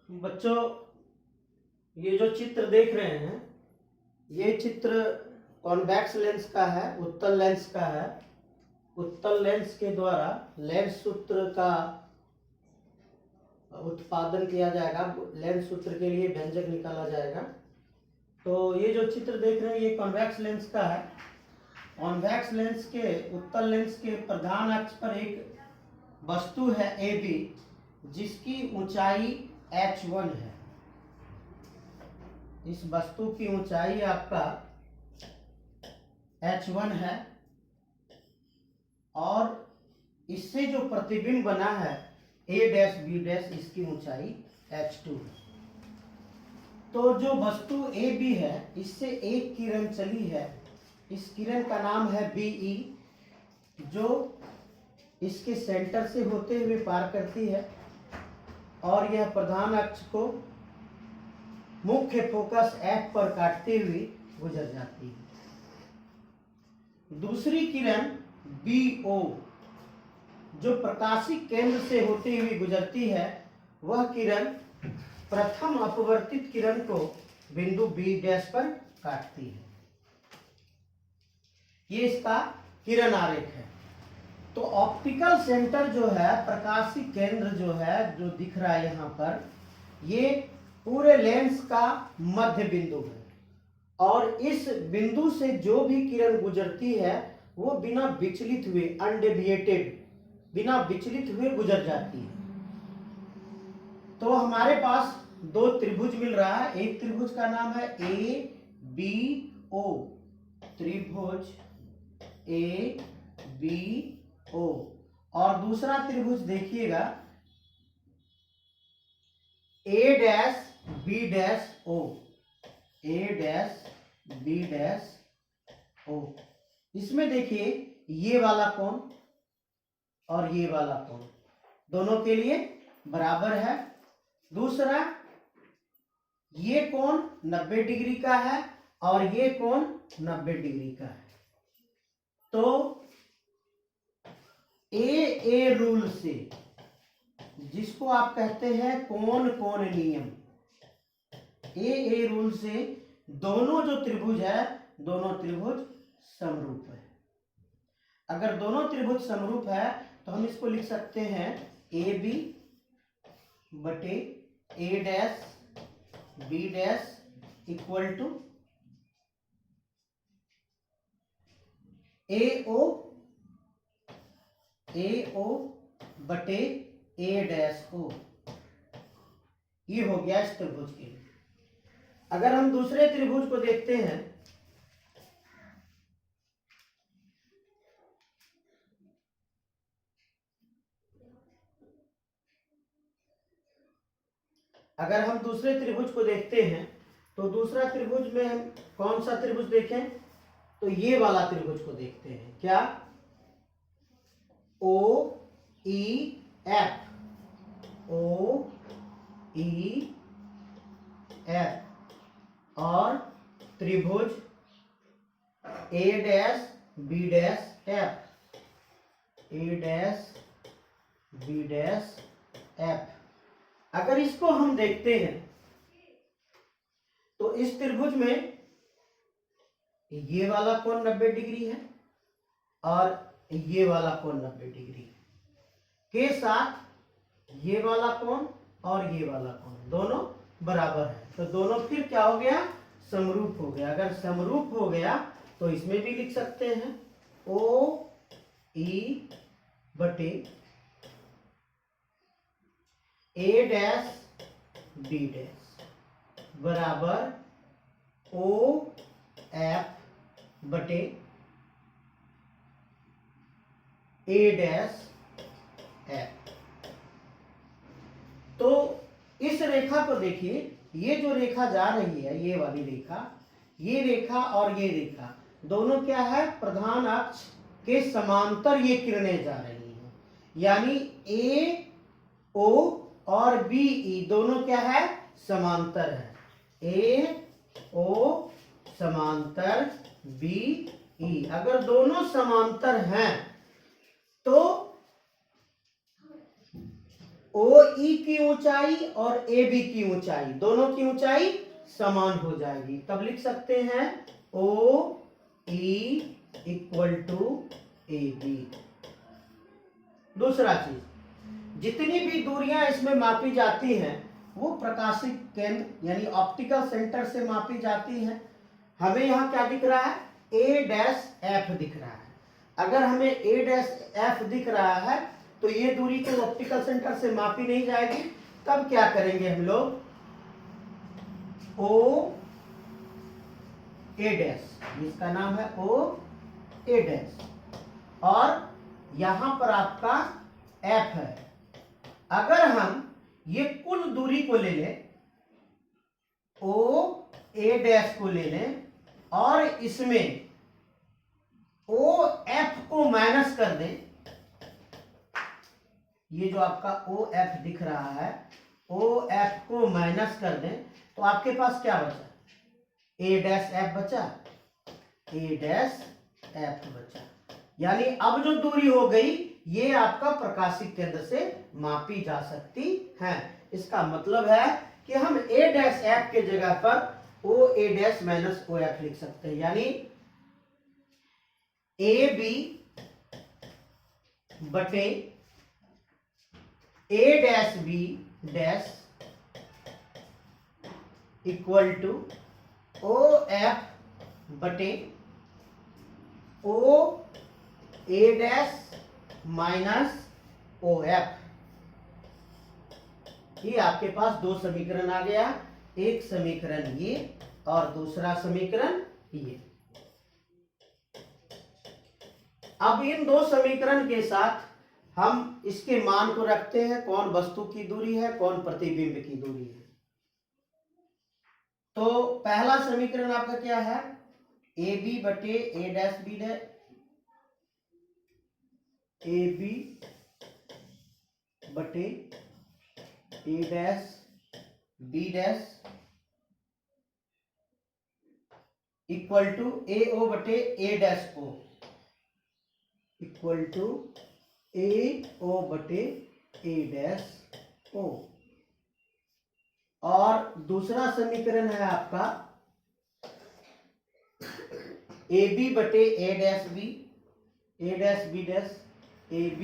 बच्चों, ये जो चित्र देख रहे हैं, ये चित्र कॉन्वेक्स लेंस का है, उत्तल लेंस का है। उत्तल लेंस के द्वारा लेंस सूत्र का उत्पादन किया जाएगा, लेंस सूत्र के लिए व्यंजक निकाला जाएगा। तो ये जो चित्र देख रहे हैं, ये कॉन्वेक्स लेंस का है। कॉन्वेक्स लेंस के, उत्तल लेंस के प्रधान अक्ष पर एक वस्तु है AB, जिसकी ऊंचाई h1 है। इस वस्तु की ऊंचाई आपका h1 है और इससे जो प्रतिबिंब बना है A डैश B डैश, इसकी ऊंचाई h2 है। तो जो वस्तु AB है, इससे एक किरण चली है। इस किरण का नाम है BE, जो इसके सेंटर से होते हुए पार करती है और यह प्रधान अक्ष को मुख्य फोकस F पर काटते हुए गुजर जाती है। दूसरी किरण BO, जो प्रकाशिक केंद्र से होते हुए गुजरती है, वह किरण प्रथम अपवर्तित किरण को बिंदु B डैश पर काटती है। ये इसका किरण आरेख है। तो ऑप्टिकल सेंटर जो है, प्रकाशिक केंद्र जो है, जो दिख रहा है यहाँ पर, ये पूरे लेंस का मध्य बिंदु है और इस बिंदु से जो भी किरण गुजरती है वो बिना विचलित हुए, अनडेविएटेड, बिना विचलित हुए गुजर जाती है। तो हमारे पास दो त्रिभुज मिल रहा है। एक त्रिभुज का नाम है ABO, त्रिभुज ABO, और दूसरा त्रिभुज देखिएगा A dash B dash O, A dash B dash O। इसमें देखिए ये वाला कोण और ये वाला कोण दोनों के लिए बराबर है। दूसरा, ये कोण 90 डिग्री का है और ये कोण 90 डिग्री का है। तो AA रूल से, जिसको आप कहते हैं कोण कोण नियम, AA रूल से दोनों जो त्रिभुज है, दोनों त्रिभुज समरूप है। अगर दोनों त्रिभुज समरूप है तो हम इसको लिख सकते हैं AB बटे A dash B dash equal to AO बटे A डैश O। ये हो गया इस त्रिभुज के लिए। अगर हम दूसरे त्रिभुज को देखते हैं, तो दूसरा त्रिभुज में हम कौन सा त्रिभुज देखें? तो ये वाला त्रिभुज को देखते हैं। क्या? OEF, और त्रिभुज A dash B dash F, A dash B dash F। अगर इसको हम देखते हैं तो इस त्रिभुज में ये वाला कोण 90 डिग्री है और ये वाला कोण 90 डिग्री के साथ ये वाला कोण और ये वाला कोण दोनों बराबर है। तो दोनों फिर क्या हो गया? समरूप हो गया। अगर समरूप हो गया तो इसमें भी लिख सकते हैं OE बटे A डैश B डैश बराबर OF बटे A डैश F। तो इस रेखा को देखिए, ये जो रेखा जा रही है, ये वाली रेखा, ये रेखा और ये रेखा दोनों क्या है? प्रधान अक्ष के समांतर ये किरणें जा रही हैं। यानी AO और BE दोनों क्या है? समांतर है। AO समांतर BE। अगर दोनों समांतर हैं तो OE की ऊंचाई और AB की ऊंचाई, दोनों की ऊंचाई समान हो जाएगी। तब लिख सकते हैं OE इक्वल टू AB। दूसरा चीज, जितनी भी दूरियां इसमें मापी जाती हैं वो प्रकाशिक केंद्र यानी ऑप्टिकल सेंटर से मापी जाती हैं। हमें यहाँ क्या दिख रहा है, A-F दिख रहा है। अगर हमें A-F दिख रहा है तो ये दूरी तो ऑप्टिकल सेंटर से मापी नहीं जाएगी। तब क्या करेंगे हम लोग, OA', इसका नाम है OA', और यहां पर आपका F है। अगर हम ये कुल दूरी को ले लें, OA' को ले लें और इसमें OF को माइनस कर दें, ये जो आपका OF दिख रहा है, OF को माइनस कर दें तो आपके पास क्या बचा, A'(F) बचा, A'(F) बचा। यानी अब जो दूरी हो गई ये आपका प्रकाशिक केंद्र से मापी जा सकती है। इसका मतलब है कि हम A'(F) के जगह पर OA' माइनस OF लिख सकते हैं। यानी AB बटे A'(B' इक्वल टू OF बटे OA' माइनस OF। ये आपके पास दो समीकरण आ गया, एक समीकरण ये और दूसरा समीकरण ये। अब इन दो समीकरण के साथ हम इसके मान को रखते हैं, कौन वस्तु की दूरी है, कौन प्रतिबिंब की दूरी है। तो पहला समीकरण आपका क्या है, AB बटे A'(B', AB बटे A'(B' इक्वल टू AO बटे A'(O) इक्वल टू AO बटे A'(O)। और दूसरा समीकरण है आपका AB बटे A'(B', A'(B', AB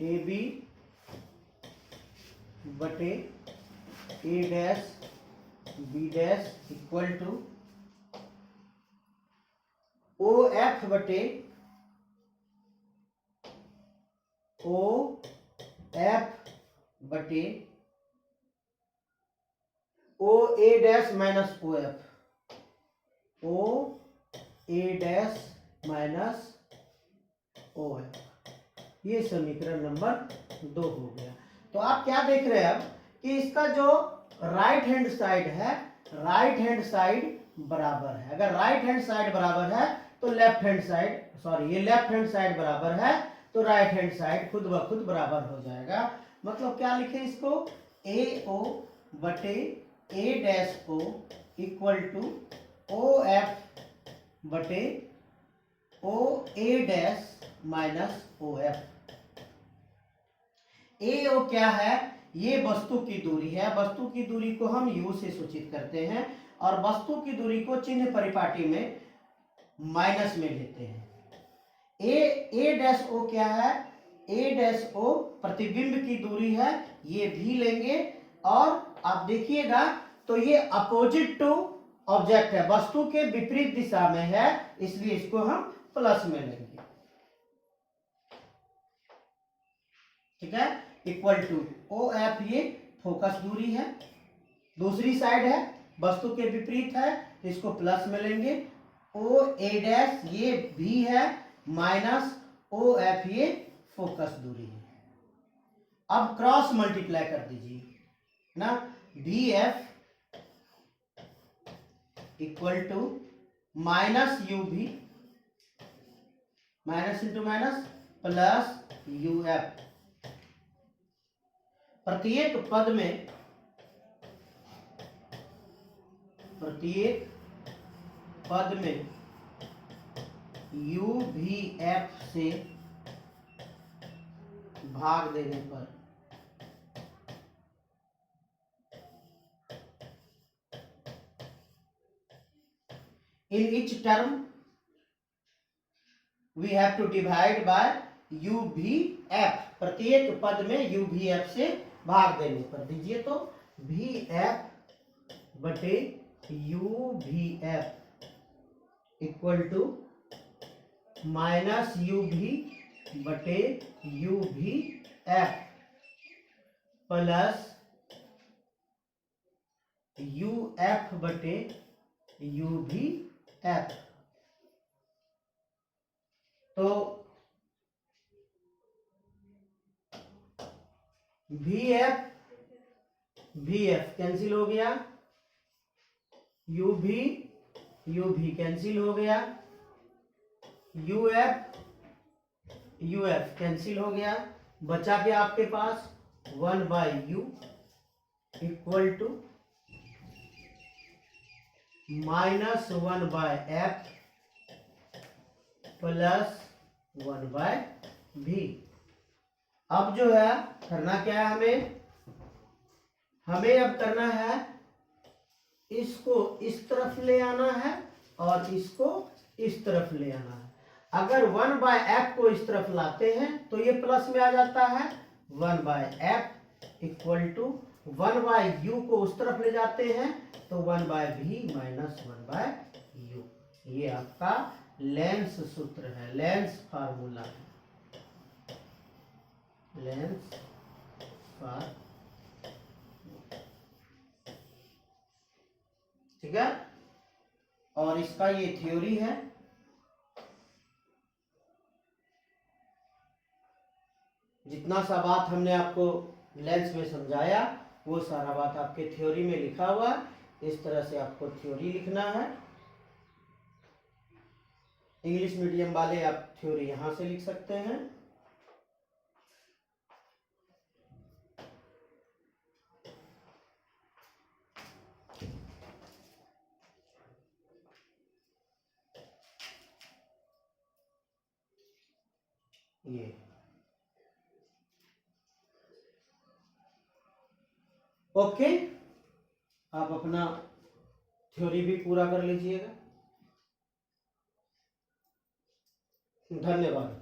AB बटे A'(B' इक्वल टू OF बटे OF बटे OA' minus OF, OA' minus OF। ये समीकरण नंबर 2 हो गया। तो आप क्या देख रहे हैं अब कि इसका जो राइट हैंड साइड है, राइट हैंड साइड बराबर है। अगर राइट हैंड साइड बराबर है तो लेफ्ट हैंड साइड, सॉरी ये लेफ्ट हैंड साइड बराबर है तो राइट हैंड साइड खुद ब खुद बराबर हो जाएगा। मतलब क्या लिखे इसको, AO बटे A'(O) इक्वल टू OF बटे OA' माइनस OF। AO क्या है, ये वस्तु की दूरी है। वस्तु की दूरी को हम U से सूचित करते हैं और वस्तु की दूरी को चिन्ह परिपाटी में माइनस में लेते हैं। A'(O) क्या है, A'(O) प्रतिबिंब की दूरी है, ये भी लेंगे। और आप देखिएगा तो ये अपोजिट टू ऑब्जेक्ट है, वस्तु के विपरीत दिशा में है, इसलिए इसको हम प्लस में लेंगे। ठीक है, इक्वल टू OF ये फोकस दूरी है, दूसरी साइड है, वस्तु के विपरीत है, इसको प्लस में लेंगे। OA' ये भी है माइनस OF ये फोकस दूरी है। अब क्रॉस मल्टीप्लाई कर दीजिए ना, BF equal to minus UV, minus into minus plus UF। प्रत्येक पद में u भी f से भाग देने पर in each term we have to divide by u भी f, प्रत्येक पद में u भी f से भाग देने पर। दीजिए तो भी f बटे u भी f equal to minus u भी बटे u भी f प्लस u f बटे u भी f। तो भी एफ कैंसिल हो गया, यू भी कैंसिल हो गया, यू एफ कैंसिल हो गया, बचा क्या आपके पास 1/u equal to -1/f plus 1/v। अब जो है करना क्या है, हमें अब करना है इसको इस तरफ ले आना है और इसको इस तरफ ले आना है। अगर 1/f को इस तरफ लाते हैं तो ये प्लस में आ जाता है 1/f इक्वल टू 1/u को उस तरफ ले जाते हैं तो 1/v माइनस 1/u। ये आपका लेंस सूत्र है, लेंस फार्मूला है, लेंस फार्मूला। ठीक है, और इसका ये थ्योरी है। जितना सा बात हमने आपको लेंस में समझाया वो सारा बात आपके थ्योरी में लिखा हुआ है। इस तरह से आपको थ्योरी लिखना है। इंग्लिश मीडियम वाले आप थ्योरी यहां से लिख सकते हैं। ये ओके, आप अपना थ्योरी भी पूरा कर लीजिएगा। धन्यवाद।